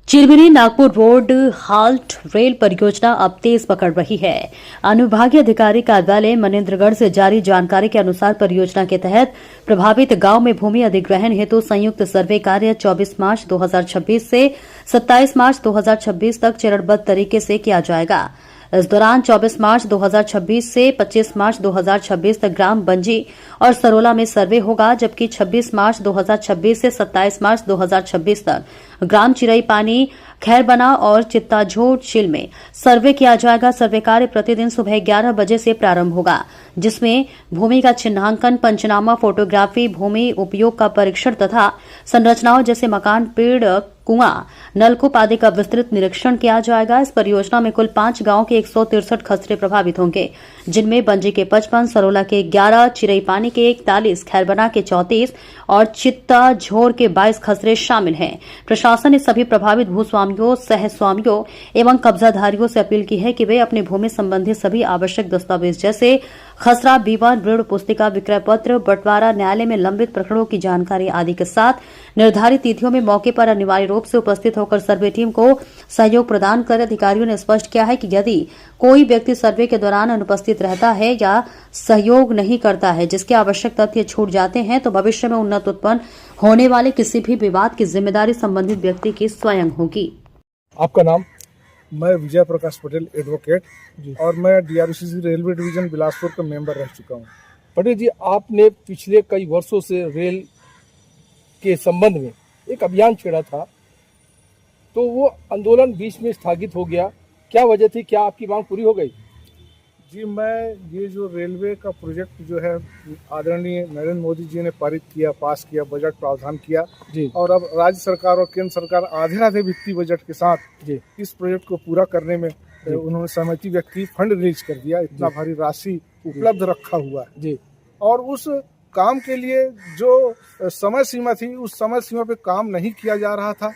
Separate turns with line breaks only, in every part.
Chirmiri Nagpur road halt rail परियोजना अब तेज पकड़ रही है। अनुविभागीय अधिकारी कार्यालय मनेन्द्रगढ़ से जारी जानकारी के अनुसार परियोजना के तहत प्रभावित गांव में भूमि अधिग्रहण हेतु संयुक्त सर्वे कार्य 24 मार्च 2026 से 27 मार्च 2026 तक चरणबद्ध तरीके से किया जाएगा। इस दौरान 24 मार्च 2026 से 25 मार्च 2026 तक ग्राम बंजी और सरोला में सर्वे होगा, जबकि 26 मार्च 2026 से 27 मार्च 2026 तक ग्राम चिरई पानी, खैरबना और चित्ताझोर चिल में सर्वे किया जाएगा। सर्वे कार्य प्रतिदिन सुबह 11 बजे से प्रारंभ होगा, जिसमें भूमि का चिन्हांकन, पंचनामा, फोटोग्राफी, भूमि उपयोग का परीक्षण तथा संरचनाओं जैसे मकान, पेड़, कुआं, नलकूप आदि का विस्तृत निरीक्षण किया जाएगा। इस परियोजना में कुल 5 गांवों के 163 खसरे प्रभावित होंगे, जिनमें बंजी के 55, सरोला के 11, चिरई पानी के 41, खैरबना के 34 और चित्ताझोर के 22 खसरे शामिल हैं। प्रशासन ने सभी प्रभावित भूस्वामियों, सहस्वामियों एवं कब्जाधारियों से अपील की है कि वे अपनी भूमि संबंधी सभी आवश्यक दस्तावेज जैसे खसरा, बीमा, ऋण पुस्तिका, विक्रय पत्र, बंटवारा, न्यायालय में लंबित प्रकरणों की जानकारी आदि के साथ निर्धारित तिथियों में मौके पर अनिवार्य रूप से उपस्थित होकर सर्वे टीम को सहयोग प्रदान कर। अधिकारियों ने स्पष्ट किया है कि यदि कोई व्यक्ति सर्वे के दौरान अनुपस्थित रहता है या सहयोग नहीं करता है, जिसके आवश्यक तथ्य छूट जाते हैं, तो भविष्य में उन्नत उत्पन्न होने वाले किसी भी विवाद की जिम्मेदारी संबंधित व्यक्ति की स्वयं होगी।
आपका नाम? मैं विजय प्रकाश पटेल, एडवोकेट, और मैं डीआरसीसी रेलवे डिवीजन बिलासपुर का मेंबर रह चुका हूँ।
पटेल जी, आपने पिछले कई वर्षों से रेल के संबंध में एक अभियान छेड़ा था, तो वो आंदोलन बीच में स्थगित हो गया। क्या वजह थी? क्या आपकी मांग पूरी हो गई?
जी, मैं ये जो रेलवे का प्रोजेक्ट जो है आदरणीय नरेंद्र मोदी जी ने पारित किया, पास किया, बजट प्रावधान किया
जी,
और अब राज्य सरकार और केंद्र सरकार आधे वित्तीय बजट के साथ
जी,
इस प्रोजेक्ट को पूरा करने में उन्होंने सहमति व्यक्त की, फंड रिलीज कर दिया। इतना भारी राशि उपलब्ध रखा हुआ है
जी,
और उस काम के लिए जो समय सीमा थी, उस समय सीमा पे काम नहीं किया जा रहा था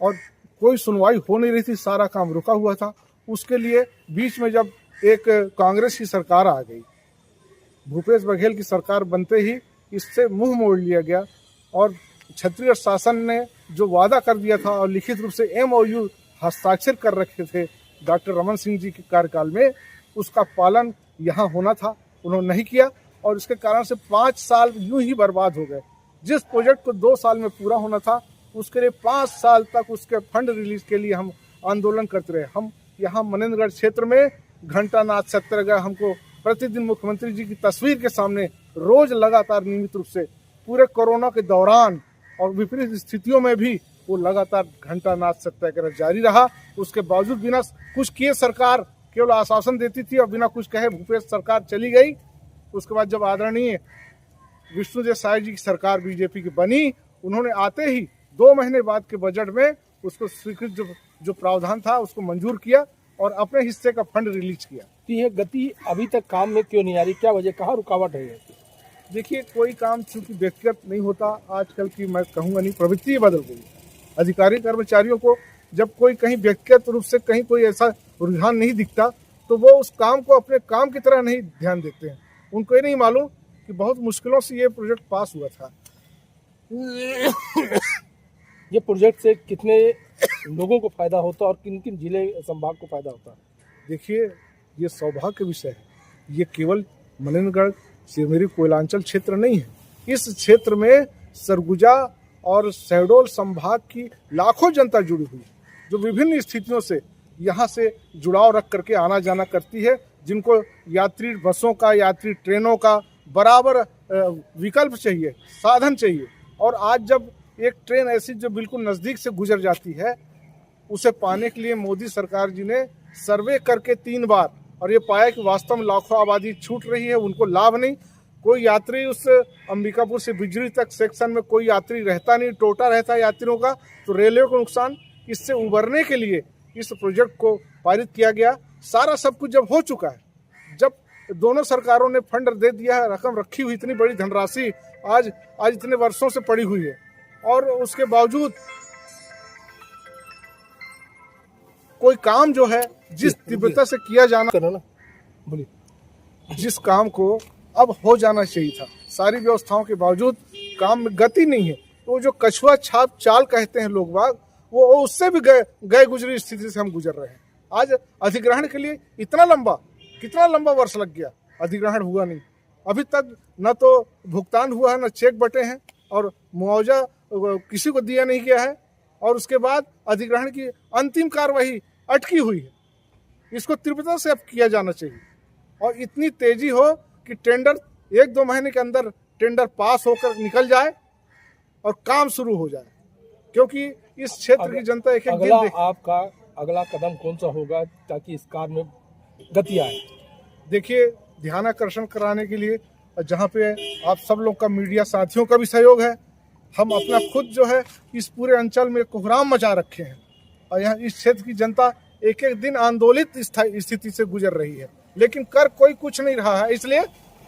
और कोई सुनवाई हो नहीं रही थी, सारा काम रुका हुआ था। उसके लिए बीच में जब एक कांग्रेस की सरकार आ गई, भूपेश बघेल की सरकार बनते ही इससे मुंह मोड़ लिया गया और छत्तीसगढ़ शासन ने जो वादा कर दिया था और लिखित रूप से एमओयू हस्ताक्षर कर रखे थे डॉक्टर रमन सिंह जी के कार्यकाल में, उसका पालन यहाँ होना था, उन्होंने नहीं किया और इसके कारण से 5 साल यूं ही बर्बाद हो गए। जिस प्रोजेक्ट को 2 साल में पूरा होना था, उसके लिए 5 साल तक उसके फंड रिलीज के लिए हम आंदोलन करते रहे। हम यहाँ मनेन्द्रगढ़ क्षेत्र में घंटानाद सत्याग्रह, हमको प्रतिदिन मुख्यमंत्री जी की तस्वीर के सामने रोज लगातार नियमित रूप से पूरे कोरोना के दौरान और विपरीत स्थितियों में भी वो लगातार घंटानाद सत्याग्रह जारी रहा। उसके बावजूद बिना कुछ किए सरकार केवल आश्वासन देती थी और बिना कुछ कहे भूपेश सरकार चली गई। उसके बाद जब आदरणीय विष्णुदेव साय जी की सरकार बीजेपी की बनी, उन्होंने आते ही 2 महीने बाद के बजट में उसको स्वीकृत जो प्रावधान था उसको मंजूर किया और अपने हिस्से का फंड रिलीज किया।
तो ये गति अभी तक काम में क्यों नहीं आ रही? क्या वजह, कहाँ रुकावट है?
देखिए, कोई काम चूंकि व्यक्तिगत नहीं होता, आजकल की मैं कहूँगा नहीं, प्रवृत्ति बदल गई। अधिकारी कर्मचारियों को जब कोई कहीं व्यक्तिगत रूप से कहीं कोई ऐसा रुझान नहीं दिखता, तो वो उस काम को अपने काम की तरह नहीं ध्यान देते हैं। उनको ये नहीं मालूम कि बहुत मुश्किलों से ये प्रोजेक्ट पास हुआ था।
ये प्रोजेक्ट से कितने लोगों को फायदा होता है और किन किन जिले संभाग को फायदा होता है?
देखिए, ये सौभाग्य विषय है। ये केवल मनेन्द्रगढ़ चिरमिरी कोयलांचल क्षेत्र नहीं है। इस क्षेत्र में सरगुजा और शहडोल संभाग की लाखों जनता जुड़ी हुई है, जो विभिन्न स्थितियों से यहाँ से जुड़ाव रख करके आना जाना करती है, जिनको यात्री बसों का, यात्री ट्रेनों का बराबर विकल्प चाहिए, साधन चाहिए। और आज जब एक ट्रेन ऐसी जो बिल्कुल नज़दीक से गुजर जाती है, उसे पाने के लिए मोदी सरकार जी ने सर्वे करके 3 बार और ये पाया कि वास्तव में लाखों आबादी छूट रही है, उनको लाभ नहीं। कोई यात्री उस अंबिकापुर से बिजली तक सेक्शन में कोई यात्री रहता नहीं, टोटा रहता है यात्रियों का, तो रेलवे को नुकसान। इससे उबरने के लिए इस प्रोजेक्ट को पारित किया गया। सारा सब कुछ जब हो चुका है, जब दोनों सरकारों ने फंड दे दिया है, रकम रखी हुई, इतनी बड़ी धनराशि आज इतने वर्षों से पड़ी हुई है और उसके बावजूद कोई काम जो है जिस तीव्रता से किया जाना,
बोलिए,
जिस काम को अब हो जाना चाहिए था, सारी व्यवस्थाओं के बावजूद काम में गति नहीं है। तो जो कछुआ छाप चाल कहते हैं लोग बाग, वो उससे भी गए गुजरी स्थिति से हम गुजर रहे हैं। आज अधिग्रहण के लिए कितना लंबा वर्ष लग गया, अधिग्रहण हुआ नहीं, अभी तक न तो भुगतान हुआ है, न चेक बटे हैं, और मुआवजा किसी को दिया नहीं गया है, और उसके बाद अधिग्रहण की अंतिम कार्यवाही अटकी हुई है। इसको तीव्रता से अब किया जाना चाहिए, और इतनी तेजी हो कि टेंडर 1-2 महीने के अंदर टेंडर पास होकर निकल जाए और काम शुरू हो जाए, क्योंकि इस क्षेत्र की जनता एक दिन
आपका अगला कदम कौन सा होगा ताकि इस कार्य में गति आए?
देखिए, ध्यानाकर्षण कराने के लिए जहाँ पे आप सब लोग का, मीडिया साथियों का भी सहयोग है, हम अपना खुद जो है इस पूरे अंचल में कोहराम मचा रखे हैं, और यहाँ इस क्षेत्र की जनता एक एक दिन आंदोलित स्थिति से गुजर रही है, लेकिन कर कोई कुछ नहीं रहा है। इसलिए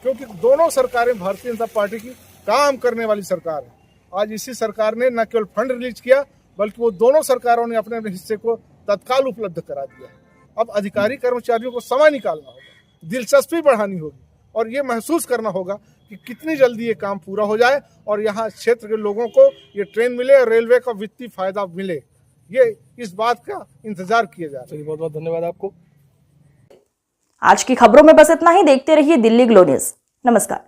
क्योंकि दोनों सरकारें भारतीय जनता पार्टी की काम करने वाली सरकार है। आज इसी सरकार ने न केवल फंड रिलीज किया, बल्कि वो दोनों सरकारों ने अपने हिस्से को तत्काल उपलब्ध करा दिया। अब अधिकारी कर्मचारियों को समय निकालना होगा, दिलचस्पी बढ़ानी होगी, और ये महसूस करना होगा कि कितनी जल्दी ये काम पूरा हो जाए और यहाँ क्षेत्र के लोगों को ये ट्रेन मिले और रेलवे का वित्तीय फायदा मिले। ये इस बात का इंतजार किया जा रहा है।
बहुत बहुत धन्यवाद आपको।
आज की खबरों में बस इतना ही। देखते रहिए दिल्ली ग्लो न्यूज। नमस्कार।